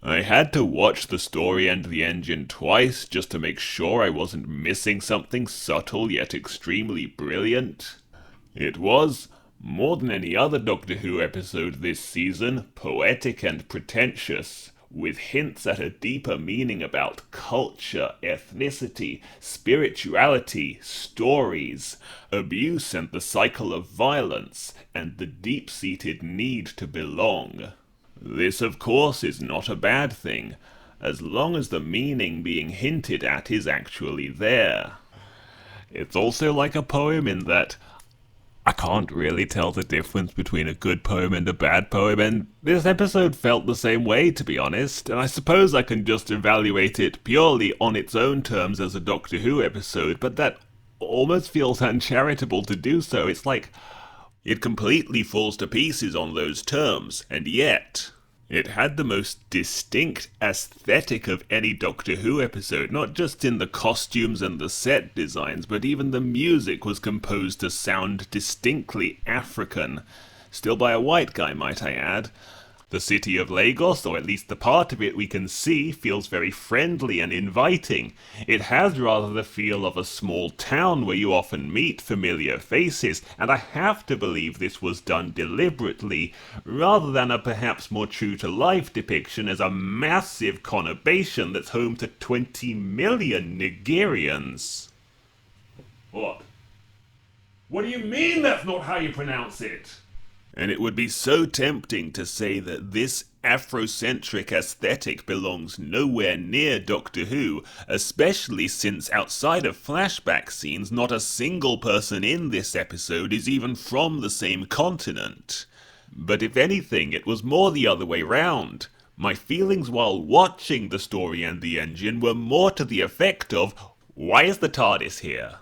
I had to watch the story and the engine twice just to make sure I wasn't missing something subtle yet extremely brilliant. It was, more than any other Doctor Who episode this season, poetic and pretentious, with hints at a deeper meaning about culture, ethnicity, spirituality, stories, abuse and the cycle of violence, and the deep-seated need to belong. This, of course, is not a bad thing, as long as the meaning being hinted at is actually there. It's also like a poem in that I can't really tell the difference between a good poem and a bad poem, and this episode felt the same way, to be honest, and I suppose I can just evaluate it purely on its own terms as a Doctor Who episode, but that almost feels uncharitable to do so. It's like it completely falls to pieces on those terms, and yet it had the most distinct aesthetic of any Doctor Who episode, not just in the costumes and the set designs, but even the music was composed to sound distinctly African. Still by a white guy, might I add. The city of Lagos, or at least the part of it we can see, feels very friendly and inviting. It has rather the feel of a small town where you often meet familiar faces, and I have to believe this was done deliberately, rather than a perhaps more true-to-life depiction as a massive conurbation that's home to 20 million Nigerians. What? What do you mean that's not how you pronounce it? And it would be so tempting to say that this Afrocentric aesthetic belongs nowhere near Doctor Who, especially since outside of flashback scenes, not a single person in this episode is even from the same continent. But if anything, it was more the other way round. My feelings while watching the story and the engine were more to the effect of, why is the TARDIS here?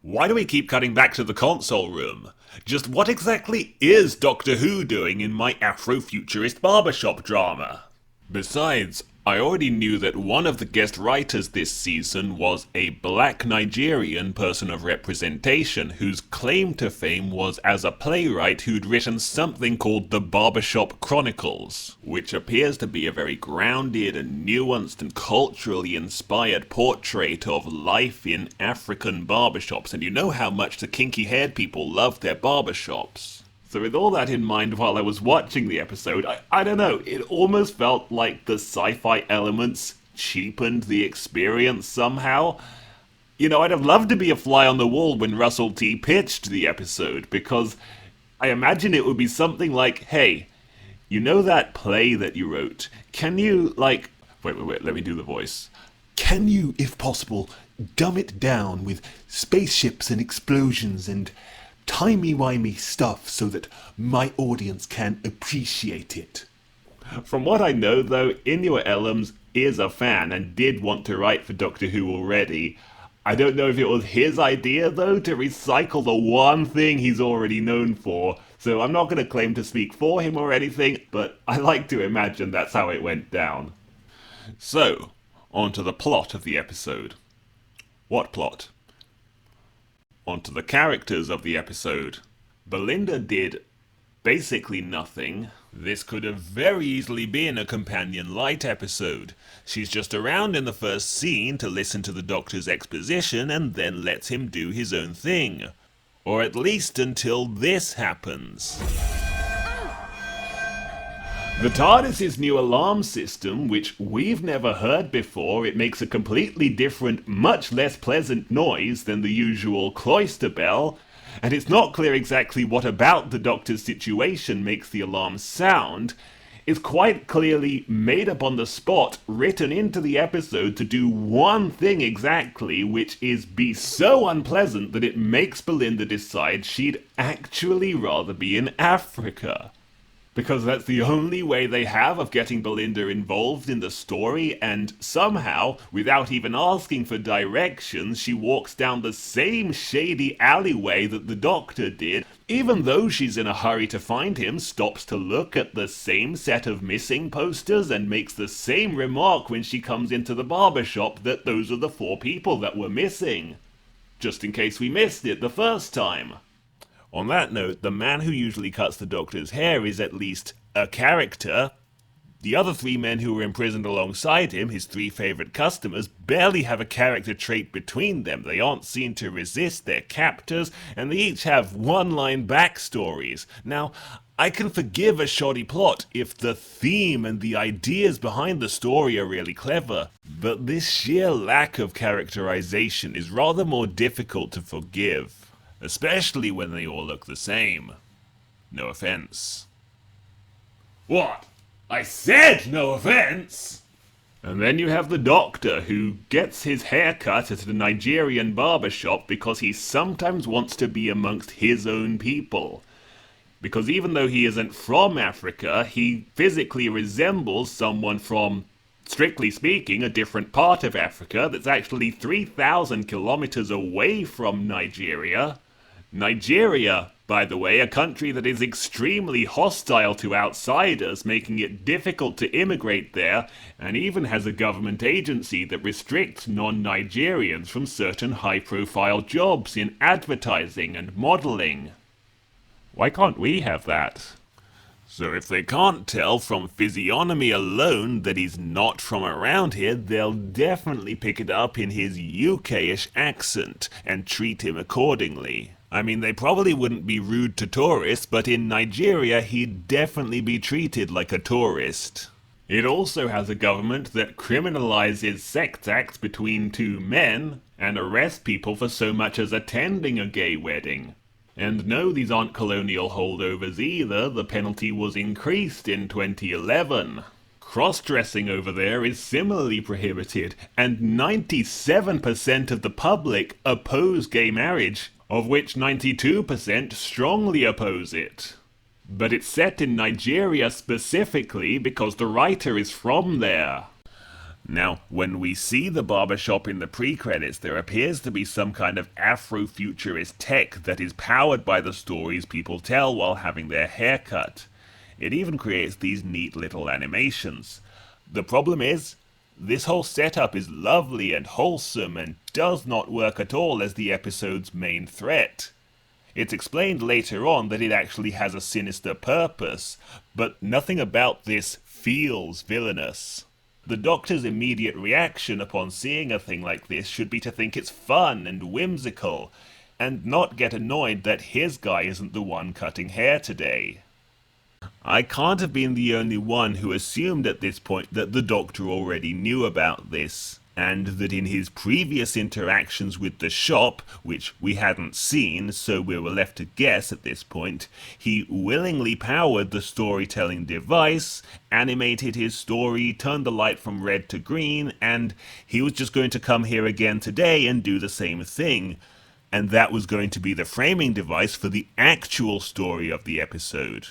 Why do we keep cutting back to the console room? Just what exactly is Doctor Who doing in my Afrofuturist barbershop drama? Besides, I already knew that one of the guest writers this season was a black Nigerian person of representation whose claim to fame was as a playwright who'd written something called The Barbershop Chronicles, which appears to be a very grounded and nuanced and culturally inspired portrait of life in African barbershops, and you know how much the kinky-haired people love their barbershops. So with all that in mind while I was watching the episode, I don't know, it almost felt like the sci-fi elements cheapened the experience somehow. You know, I'd have loved to be a fly on the wall when Russell T pitched the episode, because I imagine it would be something like, hey, you know that play that you wrote? Can you, like... Wait, let me do the voice. Can you, if possible, dumb it down with spaceships and explosions and timey-wimey stuff so that my audience can appreciate it? From what I know, though, Inua Ellams is a fan and did want to write for Doctor Who already. I don't know if it was his idea, though, to recycle the one thing he's already known for, so I'm not going to claim to speak for him or anything, but I like to imagine that's how it went down. So, on to the plot of the episode. What plot? Onto the characters of the episode. Belinda did basically nothing. This could have very easily been a companion light episode. She's just around in the first scene to listen to the Doctor's exposition and then lets him do his own thing. Or at least until this happens. The TARDIS's new alarm system, which we've never heard before, it makes a completely different, much less pleasant noise than the usual cloister bell, and it's not clear exactly what about the Doctor's situation makes the alarm sound. It's quite clearly made up on the spot, written into the episode to do one thing exactly, which is be so unpleasant that it makes Belinda decide she'd actually rather be in Africa. Because that's the only way they have of getting Belinda involved in the story, and somehow, without even asking for directions, she walks down the same shady alleyway that the Doctor did, even though she's in a hurry to find him, stops to look at the same set of missing posters and makes the same remark when she comes into the barbershop that those are the 4 people that were missing. Just in case we missed it the first time. On that note, the man who usually cuts the Doctor's hair is at least a character, The other three men who were imprisoned alongside him, his three favorite customers, barely have a character trait between them. They aren't seen to resist their captors, and they each have one-line backstories. Now, I can forgive a shoddy plot if the theme and the ideas behind the story are really clever, but this sheer lack of characterization is rather more difficult to forgive, especially when they all look the same. No offense. What? I said no offense! And then you have the Doctor, who gets his hair cut at a Nigerian barber shop because he sometimes wants to be amongst his own people. Because even though he isn't from Africa, he physically resembles someone from, strictly speaking, a different part of Africa that's actually 3,000 kilometers away from Nigeria. Nigeria, by the way, a country that is extremely hostile to outsiders, making it difficult to immigrate there, and even has a government agency that restricts non-Nigerians from certain high-profile jobs in advertising and modeling. Why can't we have that? So if they can't tell from physiognomy alone that he's not from around here, they'll definitely pick it up in his UK-ish accent and treat him accordingly. I mean, they probably wouldn't be rude to tourists, but in Nigeria he'd definitely be treated like a tourist. It also has a government that criminalizes sex acts between two men and arrests people for so much as attending a gay wedding. And no, these aren't colonial holdovers either. The penalty was increased in 2011. Cross-dressing over there is similarly prohibited, and 97% of the public oppose gay marriage, of which 92% strongly oppose it. But it's set in Nigeria specifically because the writer is from there. Now, when we see the barbershop in the pre-credits, there appears to be some kind of Afrofuturist tech that is powered by the stories people tell while having their hair cut. It even creates these neat little animations. The problem is, this whole setup is lovely and wholesome and does not work at all as the episode's main threat. It's explained later on that it actually has a sinister purpose, but nothing about this feels villainous. The Doctor's immediate reaction upon seeing a thing like this should be to think it's fun and whimsical, and not get annoyed that his guy isn't the one cutting hair today. I can't have been the only one who assumed at this point that the Doctor already knew about this, and that in his previous interactions with the shop, which we hadn't seen, so we were left to guess at this point, he willingly powered the storytelling device, animated his story, turned the light from red to green, and he was just going to come here again today and do the same thing. And that was going to be the framing device for the actual story of the episode.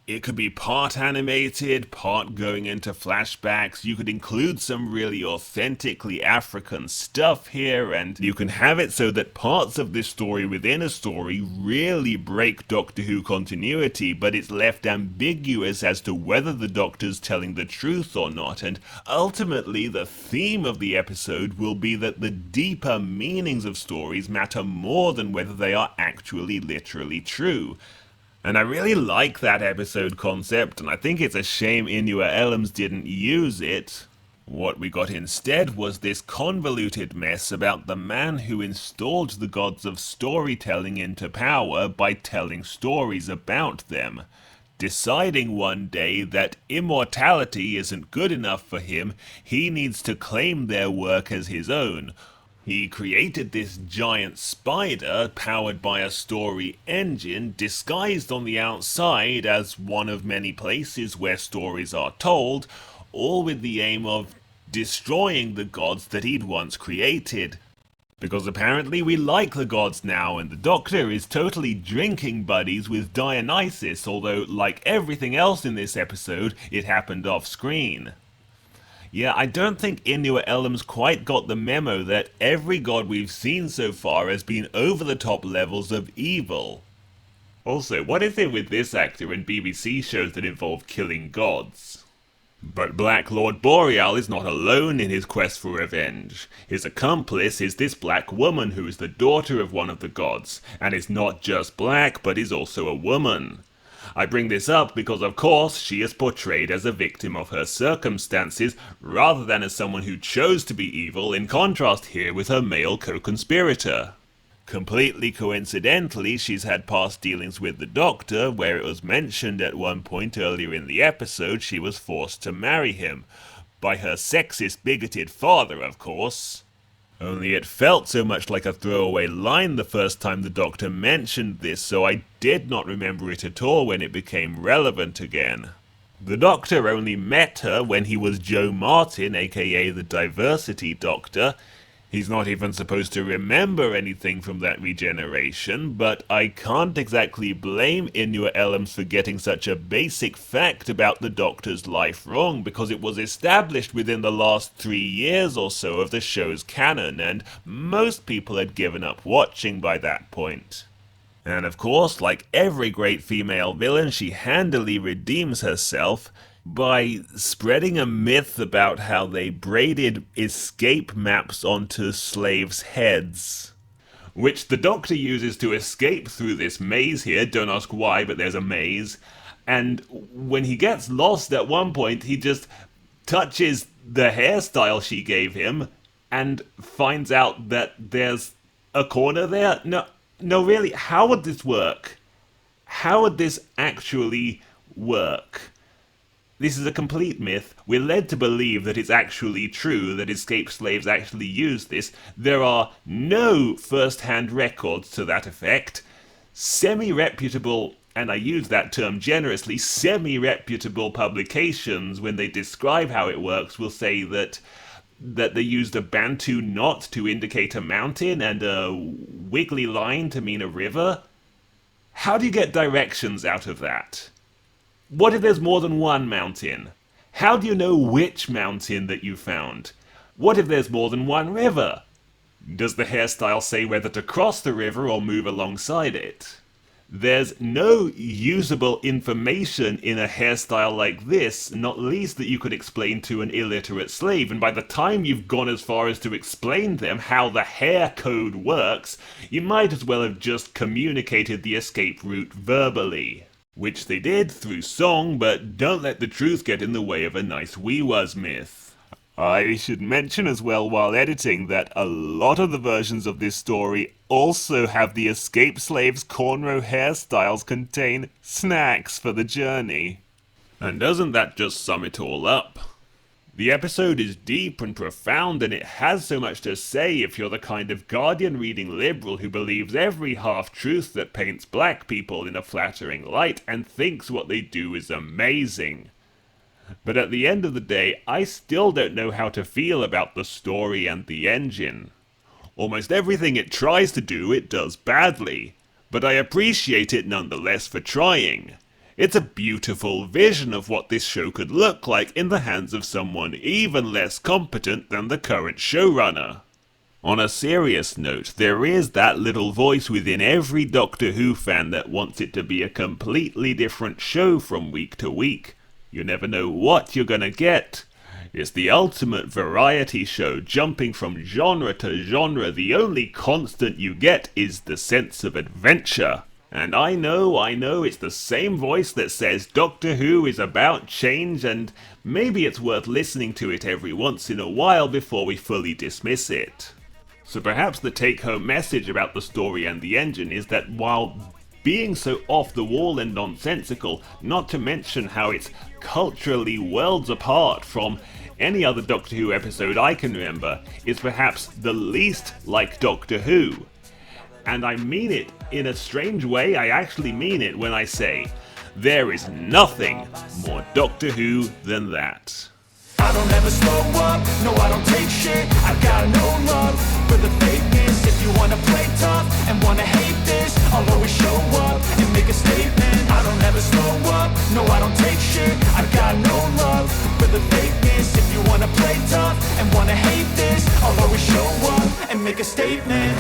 It could be part animated, part going into flashbacks. You could include some really authentically African stuff here, and you can have it so that parts of this story within a story really break Doctor Who continuity, but it's left ambiguous as to whether the Doctor's telling the truth or not, and ultimately the theme of the episode will be that the deeper meanings of stories matter more than whether they are actually literally true. And I really like that episode concept, and I think it's a shame Inua Ellams didn't use it. What we got instead was this convoluted mess about the man who installed the gods of storytelling into power by telling stories about them, deciding one day that immortality isn't good enough for him, he needs to claim their work as his own. He created this giant spider powered by a story engine disguised on the outside as one of many places where stories are told, all with the aim of destroying the gods that he'd once created. Because apparently we like the gods now, and the Doctor is totally drinking buddies with Dionysus, although like everything else in this episode, it happened off screen. Yeah, I don't think Inua Ellams quite got the memo that every god we've seen so far has been over-the-top levels of evil. Also, what is it with this actor in BBC shows that involve killing gods? But Black Lord Boreal is not alone in his quest for revenge. His accomplice is this black woman who is the daughter of one of the gods, and is not just black, but is also a woman. I bring this up because, of course, she is portrayed as a victim of her circumstances rather than as someone who chose to be evil, in contrast here with her male co-conspirator. Completely coincidentally, she's had past dealings with the Doctor, where it was mentioned at one point earlier in the episode she was forced to marry him. By her sexist, bigoted father, of course. Only it felt so much like a throwaway line the first time the Doctor mentioned this, so I did not remember it at all when it became relevant again. The Doctor only met her when he was Joe Martin, aka the Diversity Doctor. He's not even supposed to remember anything from that regeneration, but I can't exactly blame Inua Ellams for getting such a basic fact about the Doctor's life wrong, because it was established within the last 3 years or so of the show's canon, and most people had given up watching by that point. And of course, like every great female villain, she handily redeems herself by spreading a myth about how they braided escape maps onto slaves' heads, which the Doctor uses to escape through this maze here. Don't ask why, but there's a maze. And when he gets lost at one point, he just touches the hairstyle she gave him and finds out that there's a corner there. No, really, how would this work? How would this actually work? This is a complete myth. We're led to believe that it's actually true, that escaped slaves actually use this. There are no first-hand records to that effect. Semi-reputable, and I use that term generously, semi-reputable publications, when they describe how it works, will say that they used a Bantu knot to indicate a mountain and a wiggly line to mean a river. How do you get directions out of that? What if there's more than one mountain? How do you know which mountain that you found? What if there's more than one river? Does the hairstyle say whether to cross the river or move alongside it? There's no usable information in a hairstyle like this, not least that you could explain to an illiterate slave, and by the time you've gone as far as to explain them how the hair code works, you might as well have just communicated the escape route verbally. Which they did through song, but don't let the truth get in the way of a nice wee was myth. I should mention as well while editing that a lot of the versions of this story also have the escaped slaves' cornrow hairstyles contain snacks for the journey. And doesn't that just sum it all up? The episode is deep and profound, and it has so much to say if you're the kind of Guardian-reading liberal who believes every half-truth that paints black people in a flattering light and thinks what they do is amazing. But at the end of the day, I still don't know how to feel about the story and the engine. Almost everything it tries to do, it does badly, but I appreciate it nonetheless for trying. It's a beautiful vision of what this show could look like in the hands of someone even less competent than the current showrunner. On a serious note, there is that little voice within every Doctor Who fan that wants it to be a completely different show from week to week. You never know what you're gonna get. It's the ultimate variety show, jumping from genre to genre. The only constant you get is the sense of adventure. And I know, it's the same voice that says Doctor Who is about change, and maybe it's worth listening to it every once in a while before we fully dismiss it. So perhaps the take-home message about the story and the engine is that while being so off the wall and nonsensical, not to mention how it's culturally worlds apart from any other Doctor Who episode I can remember, is perhaps the least like Doctor Who. And I mean it in a strange way. I actually mean it when I say there is nothing more Doctor Who than that. I don't ever slow up, no I don't take shit. I got no love for the fakeness. If you wanna play tough and wanna hate this, I'll always show up and make a statement. I don't ever slow up, no I don't take shit. I got no love for the fakeness. If you wanna play tough and wanna hate this, I'll always show up and make a statement.